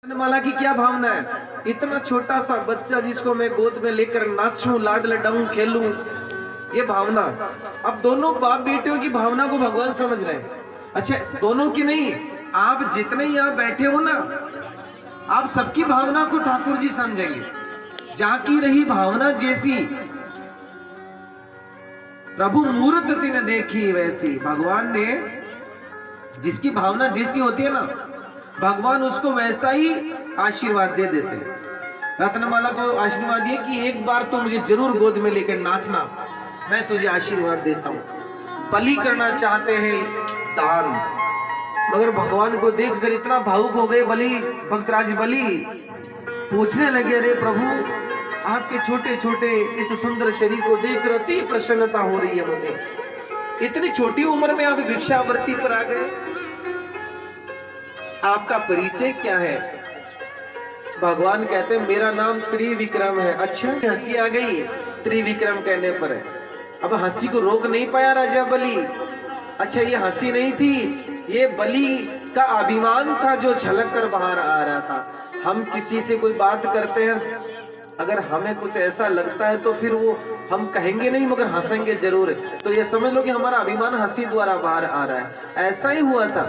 माला की क्या भावना है? इतना छोटा सा बच्चा जिसको मैं गोद में लेकर नाचूं, लाड लडाऊं, खेलूं, ये भावना। अब दोनों बाप बेटियों की भावना को भगवान समझ रहे हैं। अच्छा, दोनों की नहीं, आप जितने यहाँ बैठे हो ना, आप सबकी भावना को ठाकुर जी समझेंगे। जाकी रही भावना जैसी, प्रभु मूर्त तिन देखी वैसी। भगवान ने जिसकी भावना जैसी होती है ना, भगवान उसको वैसा ही आशीर्वाद दे देते हैं। रत्नमाला को आशीर्वाद दिए कि एक बार तो मुझे जरूर गोद में लेकर नाचना, मैं तुझे आशीर्वाद देता हूं। बलि करना चाहते हैं दान, मगर भगवान को देखकर इतना भावुक हो गए बलि, भक्तराज बलि पूछने लगे, अरे प्रभु, आपके छोटे छोटे इस सुंदर शरीर को देखकर अति प्रसन्नता हो रही है मुझे। इतनी छोटी उम्र में आप भिक्षावृत्ति पर आ गए, आपका परिचय क्या है? भगवान कहते हैं मेरा नाम त्रिविक्रम है। अच्छा, हंसी आ गई त्रिविक्रम कहने पर। अब हंसी को रोक नहीं पाया राजा बलि। अच्छा, ये हंसी नहीं थी, ये बलि का अभिमान था जो झलक कर बाहर आ रहा था। हम किसी से कोई बात करते हैं, अगर हमें कुछ ऐसा लगता है तो फिर वो हम कहेंगे नहीं मगर हंसेंगे जरूर। तो ये समझ लो कि हमारा अभिमान हंसी द्वारा बाहर आ रहा है। ऐसा ही हुआ था,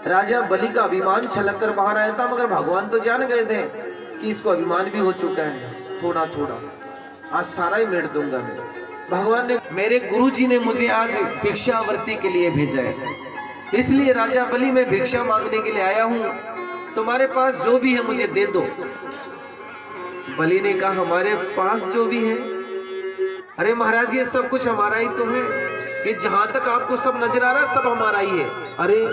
राजा बलि का अभिमान छलक कर बाहर आया था, मगर भगवान तो जान गए थे कि इसको अभिमान भी हो चुका है थोड़ा थोड़ा, आज सारा ही मेट दूंगा मैं। भगवान ने, मेरे गुरुजी ने मुझे आज भिक्षावृत्ति के लिए भेजा है, इसलिए राजा बलि मैं भिक्षा मांगने के लिए आया हूं, तुम्हारे पास जो भी है मुझे दे दो। बलि ने कहा, हमारे पास जो भी है? अरे महाराज, ये सब कुछ हमारा ही तो है, ये जहां तक आपको सब नजर आ रहा है सब हमारा ही है। अरे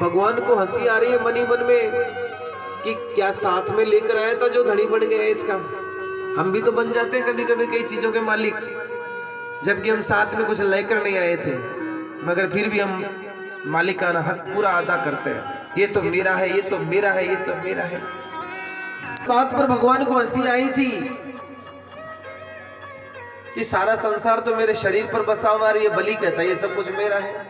भगवान को हंसी आ रही है मनी मन में कि क्या साथ में लेकर आया था जो धनी बन गया है इसका। हम भी तो बन जाते हैं कभी कभी कई चीजों के मालिक, जबकि हम साथ में कुछ लेकर नहीं आए थे, मगर फिर भी हम मालिकाना हक पूरा अदा करते हैं। ये तो मेरा है, ये तो मेरा है, ये तो मेरा है। बात पर भगवान को हंसी आई थी कि सारा संसार तो मेरे शरीर पर बसा हुआ है, ये बलि कहता है ये सब कुछ मेरा है।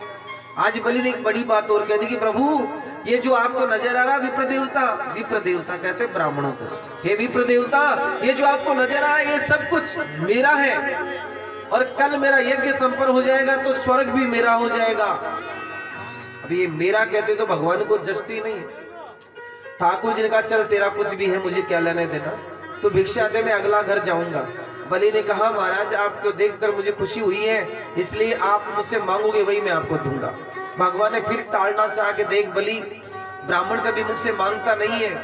आज बलि ने एक बड़ी बात और कह दी कि प्रभु, ये जो आपको नजर आ रहा विप्र देवता, विप्र देवता कहते हैं ब्राह्मणों को, हे विप्र देवता, ये जो आपको नजर आ रहा है ये सब कुछ मेरा है, और कल मेरा यज्ञ संपन्न हो जाएगा तो स्वर्ग भी मेरा हो जाएगा। अब ये मेरा कहते तो भगवान को जचती नहीं। ठाकुर जी ने कहा, चल तेरा कुछ भी है, मुझे क्या लेने देना, तो भिक्षा दे, मैं अगला घर जाऊंगा। बलि ने कहा, महाराज आपको देखकर मुझे खुशी हुई है, इसलिए आप मुझसे मांगोगे वही मैं आपको दूंगा। भगवान ने फिर टालना चाह के, देख बलि, ब्राह्मण कभी मुझसे मांगता नहीं है,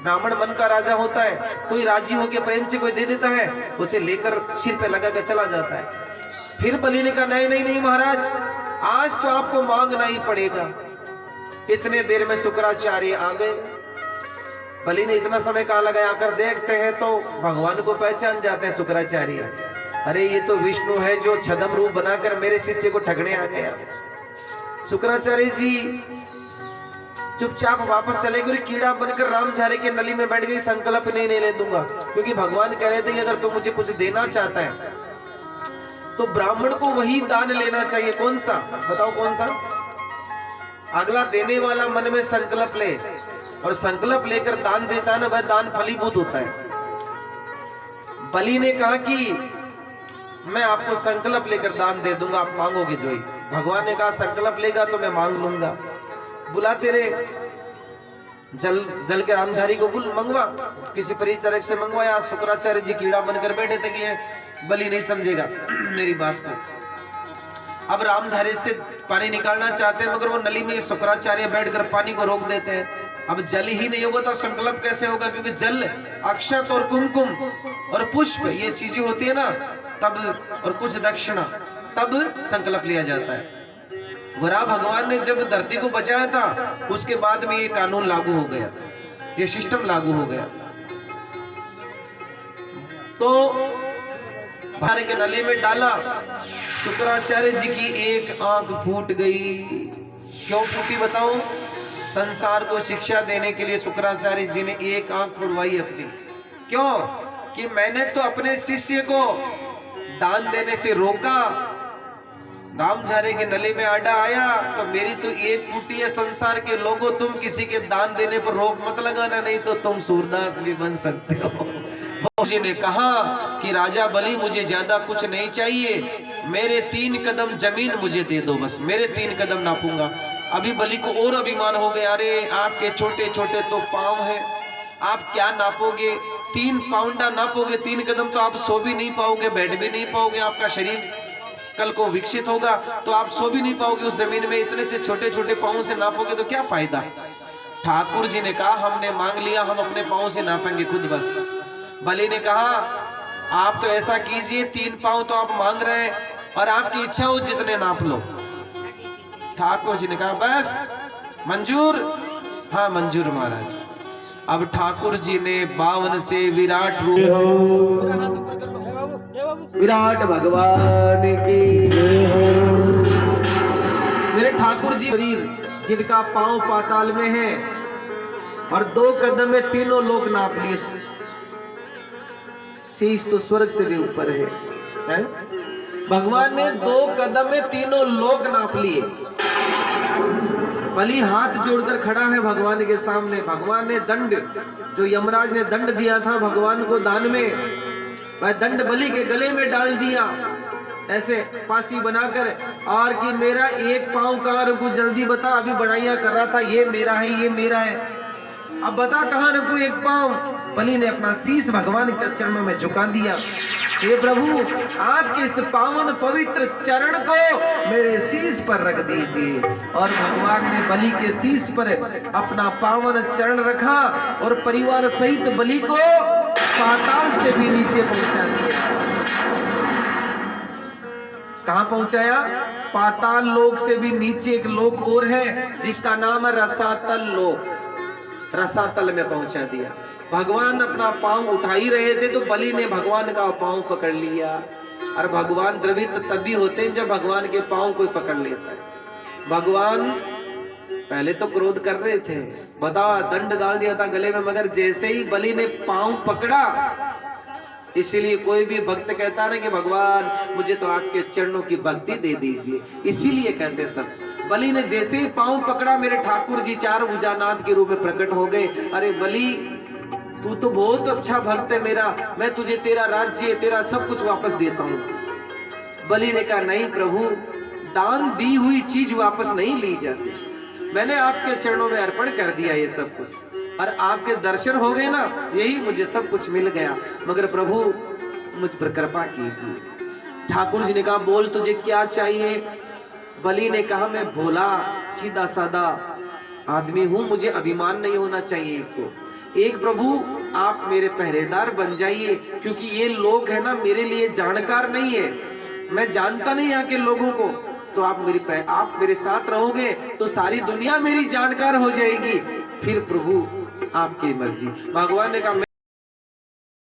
ब्राह्मण मन का राजा होता है, कोई राजी होकर प्रेम से कोई दे देता है, उसे लेकर सिर पे लगा कर चला जाता है। फिर बलि ने कहा, नहीं नहीं नहीं महाराज, आज तो आपको मांगना ही पड़ेगा। इतने देर में शुक्राचार्य आ गए। बलि ने इतना समय कहाँ लगाया, आकर देखते हैं तो भगवान को पहचान जाते हैं शुक्राचार्य। अरे ये तो विष्णु है जो छद्म रूप बनाकर मेरे शिष्य को ठगने आ गया। शुक्राचार्य जी चुपचाप वापस चले गए, कीड़ा बनकर रामझारे के नली में बैठ गई, संकल्प नहीं ले दूंगा, क्योंकि भगवान कह रहे थे कि अगर तू मुझे कुछ देना चाहता है तो ब्राह्मण को वही दान लेना चाहिए। कौन सा बताओ, कौन सा? अगला देने वाला मन में संकल्प ले, और संकल्प लेकर दान देता है ना, वह दान फलीभूत होता है। बलि ने कहा कि मैं आपको संकल्प लेकर दान दे दूंगा, आप मांगोगे जो ही। भगवान ने कहा, संकल्प लेगा तो मैं मांग लूंगा। बुला तेरे जल के रामझारी को बुल, मंगवा, किसी परिचारक से मंगवाया। शुक्राचार्य जी कीड़ा बनकर बैठे थे कि बलि नहीं समझेगा मेरी बात को। अब रामझारे से पानी निकालना चाहते हैं, मगर वो नली में शुक्राचार्य बैठकर पानी को रोक देते हैं। अब जल ही नहीं होगा तो संकल्प कैसे होगा, क्योंकि जल, अक्षत और कुमकुम और पुष्प ये चीजें होती है ना तब, और कुछ दक्षिणा, तब संकल्प लिया जाता है। वरा भगवान ने जब धरती को बचाया था, उसके बाद में ये कानून लागू हो गया, ये सिस्टम लागू हो गया। तो भारे के नली में डाला, शुक्राचार्य जी की एक आंख फूट गई। क्यों फूटी बताओ? संसार को शिक्षा देने के लिए शुक्राचार्य जी ने एक आंख फुड़वाई अपनी। क्यों? कि मैंने तो अपने शिष्य को दान देने से रोका, रामझारे के नले में आडा आया तो मेरी तो एक फूटी है संसार के लोगों, तुम किसी के दान देने पर रोक मत लगाना, नहीं तो तुम सूरदास भी बन सकते हो। जी ने कहा कि राजा बलि मुझे ज्यादा कुछ नहीं चाहिए, मेरे 3 कदम जमीन मुझे दे दो, बस मेरे 3 कदम नापूंगा। अभी बलि को और अभिमान हो गया, अरे आपके छोटे छोटे तो पांव हैं, आप क्या नापोगे, 3 पाउंडा नापोगे, 3 कदम तो आप सो भी नहीं पाओगे, बैठ भी नहीं पाओगे, आपका शरीर कल को विकसित होगा तो आप सो भी नहीं पाओगे उस जमीन में, इतने से छोटे छोटे पाँव से नापोगे तो क्या फायदा। ठाकुर जी ने कहा हमने मांग लिया, हम अपने पाँव से नापेंगे खुद बस। बलि ने कहा आप तो ऐसा कीजिए, 3 पाँव तो आप मांग रहे हैं और आपकी इच्छा हो जितने नाप लो। ठाकुर जी ने कहा बस मंजूर, हाँ मंजूर महाराज। अब ठाकुर जी ने 52 से विराट रूप, विराट भगवान की, मेरे ठाकुर जी शरीर जिनका पांव पाताल में है और 2 कदम में तीनों लोग नाप लिए, शीश तो स्वर्ग से भी ऊपर है? भगवान ने 2 कदम में तीनों लोग नाप लिए। बलि हाथ जोड़कर खड़ा है भगवान के सामने। भगवान ने दंड, जो यमराज ने दंड दिया था भगवान को दान में, वह दंड बलि के गले में डाल दिया ऐसे फांसी बनाकर, और कि मेरा एक पांव कहाँ रुकू, जल्दी बता, अभी बढ़ाइया कर रहा था, ये मेरा है, ये मेरा है, अब बता कहाँ रुकू एक पांव। बलि ने अपना शीश भगवान के चरणों में झुका दिया, हे प्रभु आपके इस पावन पवित्र चरण को मेरे शीश पर रख दीजिए। और भगवान ने बलि के शीश पर अपना पावन चरण रखा और परिवार सहित बलि को पाताल से भी नीचे पहुंचा दिया। कहां पहुंचाया? पाताल लोक से भी नीचे एक लोक और है जिसका नाम है रसातल लोक, रसातल में पहुंचा दिया। भगवान अपना पांव उठा ही रहे थे तो बलि ने भगवान का पांव पकड़ लिया। और भगवान द्रवित तभी होते हैं जब भगवान के पांव कोई पकड़ लेता है। भगवान पहले तो क्रोध कर रहे थे, बताओ दंड डाल दिया था गले में, मगर जैसे ही बलि ने पांव पकड़ा, इसीलिए कोई भी भक्त कहता ना कि भगवान मुझे तो आपके चरणों की भक्ति दे दीजिए, इसीलिए कहते सब। बलि ने जैसे ही पांव पकड़ा, मेरे ठाकुर जी 4 भुजानाथ के रूप में प्रकट हो गए। अरे बलि तू तो बहुत अच्छा भक्त है मेरा, मैं तुझे तेरा राज्य तेरा सब कुछ वापस देता हूँ। बलि ने कहा नहीं प्रभु, दान दी हुई चीज वापस नहीं ली जाती, मैंने आपके चरणों में अर्पण कर दिया ये सब कुछ, और आपके दर्शन हो गए ना, यही मुझे सब कुछ मिल गया, मगर प्रभु मुझ पर कृपा कीजिए। ठाकुर जी ने कहा बोल तुझे क्या चाहिए। बलि ने कहा मैं भोला सीधा साधा आदमी हूं, मुझे अभिमान नहीं होना चाहिए। एक प्रभु आप मेरे पहरेदार बन जाइए, क्योंकि ये लोग है ना मेरे लिए जानकार नहीं है, मैं जानता नहीं यहाँ के लोगों को, तो आप मेरे साथ रहोगे तो सारी दुनिया मेरी जानकार हो जाएगी, फिर प्रभु आपकी मर्जी। भगवान ने कहा